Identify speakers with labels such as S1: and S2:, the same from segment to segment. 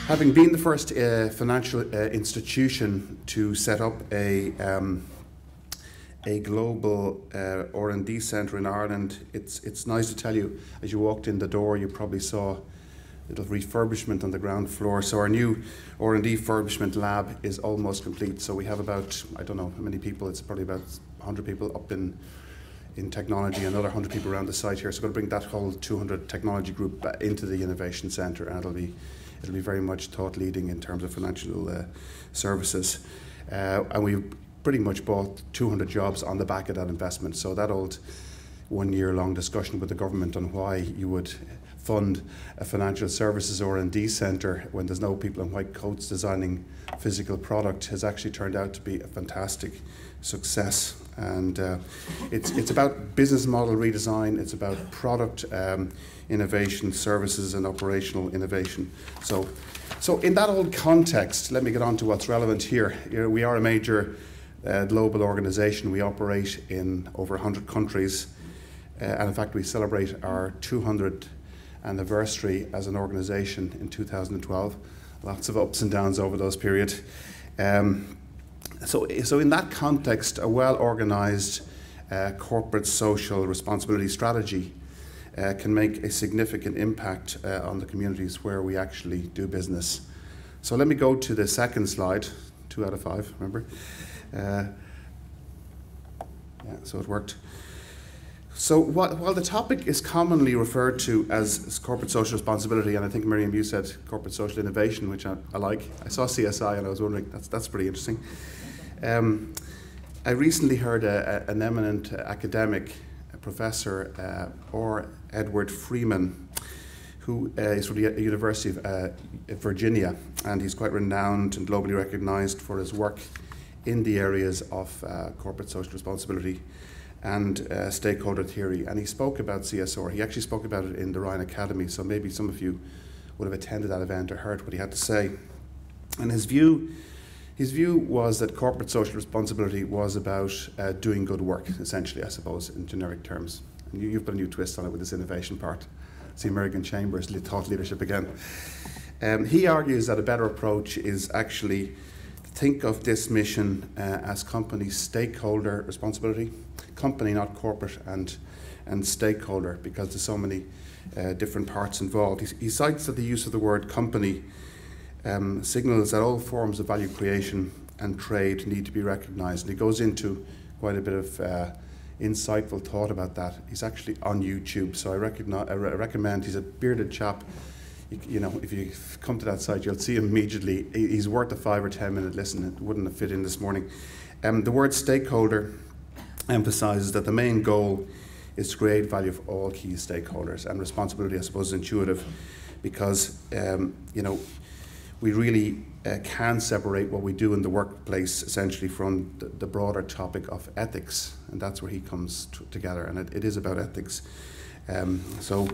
S1: Having been the first financial institution to set up a global R&D centre in Ireland, it's nice to tell you, as you walked in the door, you probably saw a little refurbishment on the ground floor. So our new R&D furbishment lab is almost complete. So we have about, I don't know how many people, it's probably about 100 people up in technology, and another 100 people around the site here. So we're going to bring that whole 200 technology group into the innovation centre, and it'll be very much thought leading in terms of financial services. And we've pretty much bought 200 jobs on the back of that investment. So that old 1 year long discussion with the government on why you would fund a financial services R&D centre when there's no people in white coats designing physical product has actually turned out to be a fantastic success. And it's about business model redesign, it's about product innovation, services and operational innovation. So in that old context, let me get on to what's relevant here. We are a major global organisation. We operate in over 100 countries, and in fact we celebrate our 200th anniversary as an organisation in 2012. Lots of ups and downs over those periods. So in that context, a well-organised corporate social responsibility strategy can make a significant impact on the communities where we actually do business. So let me go to the second slide, 2 out of 5, remember? Yeah, so it worked. So while the topic is commonly referred to as corporate social responsibility, and I think Miriam, you said corporate social innovation, which I like. I saw CSI and I was wondering, that's pretty interesting. I recently heard an eminent academic, a professor, or Edward Freeman, who is from the University of Virginia, and he's quite renowned and globally recognized for his work in the areas of corporate social responsibility and stakeholder theory. And he spoke about CSR. He actually spoke about it in the Ryan Academy, so maybe some of you would have attended that event or heard what he had to say. And his view was that corporate social responsibility was about doing good work, essentially, I suppose, in generic terms. And you've put a new twist on it with this innovation part. See American Chambers, thought leadership again. He argues that a better approach is actually to think of this mission as company stakeholder responsibility, company, not corporate, and stakeholder, because there's so many different parts involved. He cites that the use of the word company signals that all forms of value creation and trade need to be recognised. And he goes into quite a bit of insightful thought about that. He's actually on YouTube, so I recommend. He's a bearded chap. You know, if you come to that site, you'll see him immediately. He's worth a 5 or 10 minute listen. It wouldn't have fit in this morning. The word stakeholder emphasises that the main goal is to create value for all key stakeholders, and responsibility, I suppose, is intuitive, because you know, we really can separate what we do in the workplace essentially from the broader topic of ethics, and that's where he comes together, and it is about ethics. So,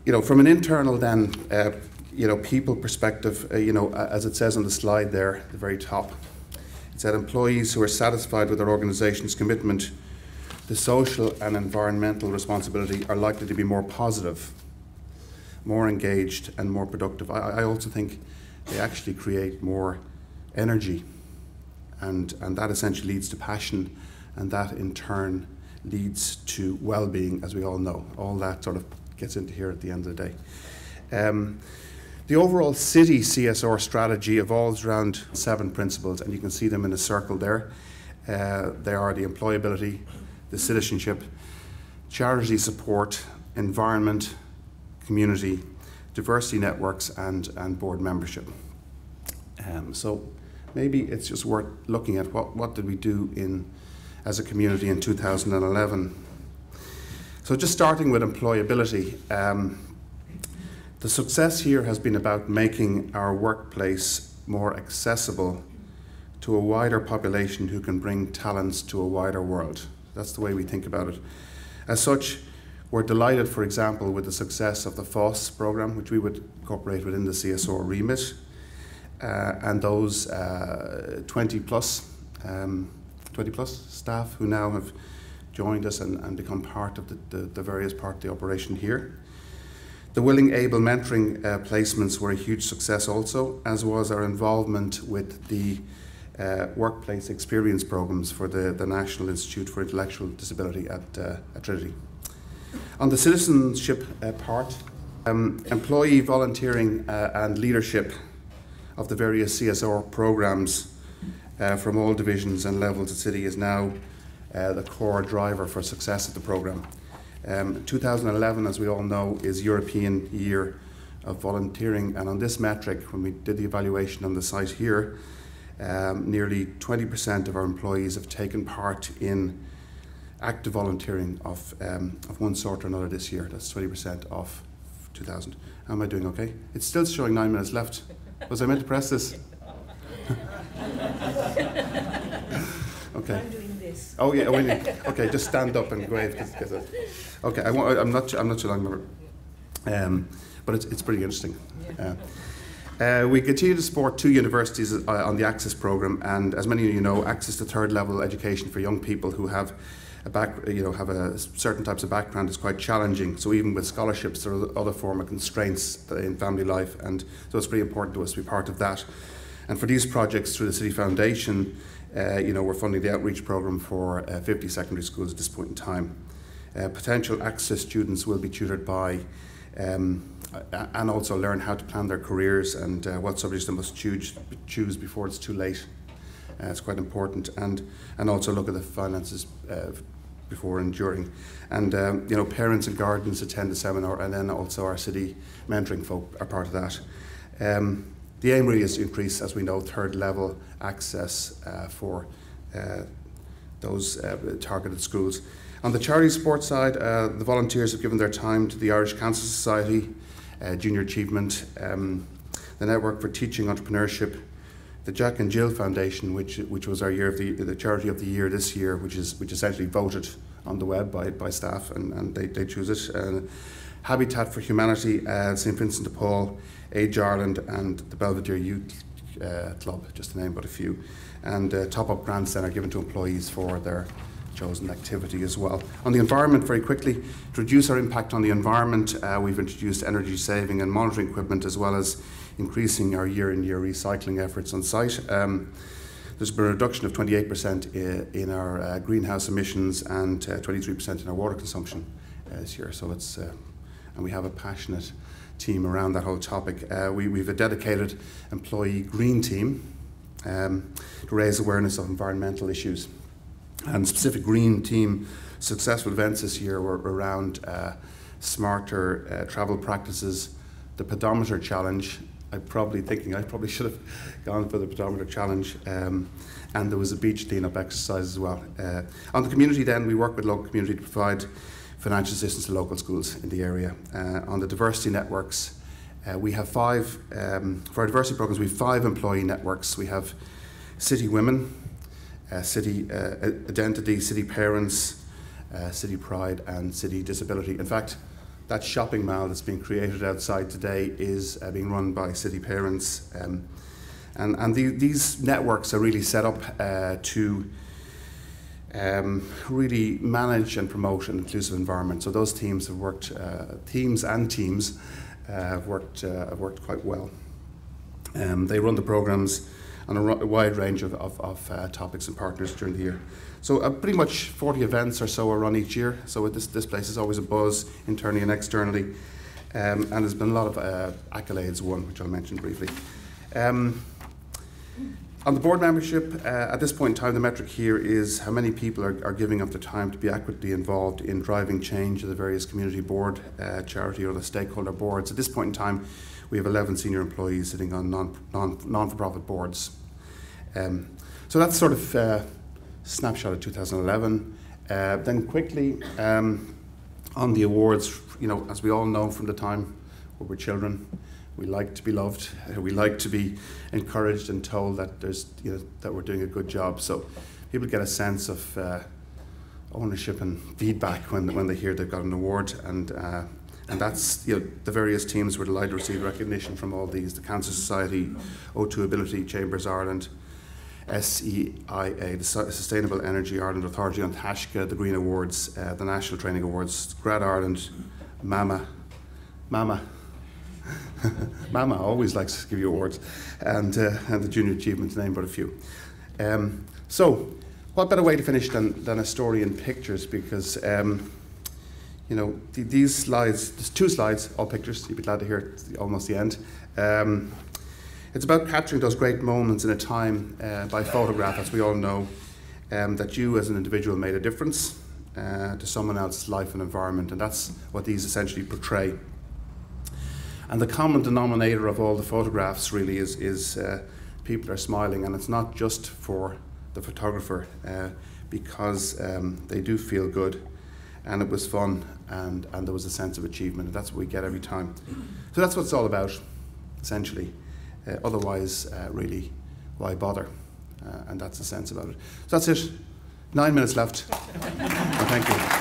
S1: you know, from an internal then, you know, people perspective, you know, as it says on the slide there, at the very top, it said employees who are satisfied with their organisation's commitment to social and environmental responsibility are likely to be more positive, more engaged, and more productive. I also think they actually create more energy, and that essentially leads to passion, and that in turn leads to well-being, as we all know. All that sort of gets into here at the end of the day. The overall Citi CSR strategy evolves around 7 principles, and you can see them in a circle there. They are the employability, the citizenship, charity support, environment, community, diversity networks, and board membership. So maybe it's just worth looking at what did we do as a community in 2011. So just starting with employability, the success here has been about making our workplace more accessible to a wider population who can bring talents to a wider world. That's the way we think about it. As such, we're delighted, for example, with the success of the FOSS programme, which we would incorporate within the CSR remit, and those 20 plus staff who now have joined us and become part of the various parts of the operation here. The Willing Able mentoring placements were a huge success also, as was our involvement with the workplace experience programs for the National Institute for Intellectual Disability at Trinity. On the citizenship part, employee volunteering and leadership of the various CSR programs from all divisions and levels of Citi is now the core driver for success of the programme. 2011, as we all know, is European Year of Volunteering, and on this metric, when we did the evaluation on the site here, nearly 20% of our employees have taken part in active volunteering of one sort or another this year. That's 20% of 2000. How am I doing okay? It's still showing 9 minutes left. Was I meant to press this? Okay.
S2: I'm doing this.
S1: Oh yeah. Okay, just stand up and wave. Okay, I'm not too long, but it's pretty interesting. We continue to support 2 universities on the Access programme, and as many of you know, access to third level education for young people who have certain types of background is quite challenging. So even with scholarships, there are other form of constraints in family life, and so it's pretty important to us to be part of that. And for these projects through the Citi Foundation, we're funding the outreach programme for 50 secondary schools at this point in time. Potential access students will be tutored by and also learn how to plan their careers and what subjects they must choose before it's too late. It's quite important, and also look at the finances before and during. And parents and guardians attend the seminar, and then also our Citi mentoring folk are part of that. The aim really is to increase, as we know, third level access for those targeted schools. On the charity support side, the volunteers have given their time to the Irish Cancer Society, Junior Achievement, the Network for Teaching Entrepreneurship, the Jack and Jill Foundation, which was our the charity of the year this year, which essentially voted on the web by staff, and they choose it. Habitat for Humanity, St Vincent de Paul, Age Ireland, and the Belvedere Youth Club, just to name but a few. And top-up grants then are given to employees for their chosen activity as well. On the environment, very quickly, to reduce our impact on the environment, we've introduced energy saving and monitoring equipment, as well as increasing our year-on-year recycling efforts on site. There's been a reduction of 28% in our greenhouse emissions and 23% in our water consumption this year. So it's and we have a passionate team around that whole topic. We've a dedicated employee green team to raise awareness of environmental issues. And specific green team successful events this year were around smarter travel practices, the pedometer challenge. I'm probably thinking I probably should have gone for the pedometer challenge, and there was a beach cleanup exercise as well. On the community then, we work with local community to provide financial assistance to local schools in the area. On the diversity networks, we have 5, for our diversity programs, we have 5 employee networks. We have Citi Women, Citi Identity, Citi Parents, Citi Pride, and Citi Disability. In fact, that shopping mall that's being created outside today is being run by Citi Parents. And these networks are really set up to really manage and promote an inclusive environment. So those teams have worked, teams have worked quite well. They run the programs on a wide range of topics and partners during the year. So pretty much 40 events or so are run each year. So this place is always a buzz internally and externally. And there's been a lot of accolades won, which I'll mention briefly. On the board membership, at this point in time, the metric here is how many people are giving up their time to be actively involved in driving change of the various community board, charity or the stakeholder boards. At this point in time, we have 11 senior employees sitting on non-for-profit boards. So that's sort of snapshot of 2011. Then quickly, on the awards, as we all know from the time when we're children, we like to be loved. We like to be encouraged and told that that we're doing a good job. So people get a sense of ownership and feedback when they hear they've got an award, and that's the various teams were delighted to receive recognition from all these: the Cancer Society, O2 Ability, Chambers Ireland, SEIA, the Sustainable Energy Ireland Authority on Taishka, the Green Awards, the National Training Awards, Grad Ireland, MAMA, Mama. Mama always likes to give you awards, and the Junior Achievement, to name but a few. So, what better way to finish than a story in pictures? Because you know, these slides, there's 2 slides, all pictures. You'd be glad to hear it's almost the end. It's about capturing those great moments in a time by photograph, as we all know, that you as an individual made a difference to someone else's life and environment, and that's what these essentially portray. And the common denominator of all the photographs really is people are smiling, and it's not just for the photographer, because they do feel good, and it was fun, and there was a sense of achievement, and that's what we get every time. So that's what it's all about, essentially. Otherwise, really, why bother? And that's the sense about it. So that's it. 9 minutes left. Thank you.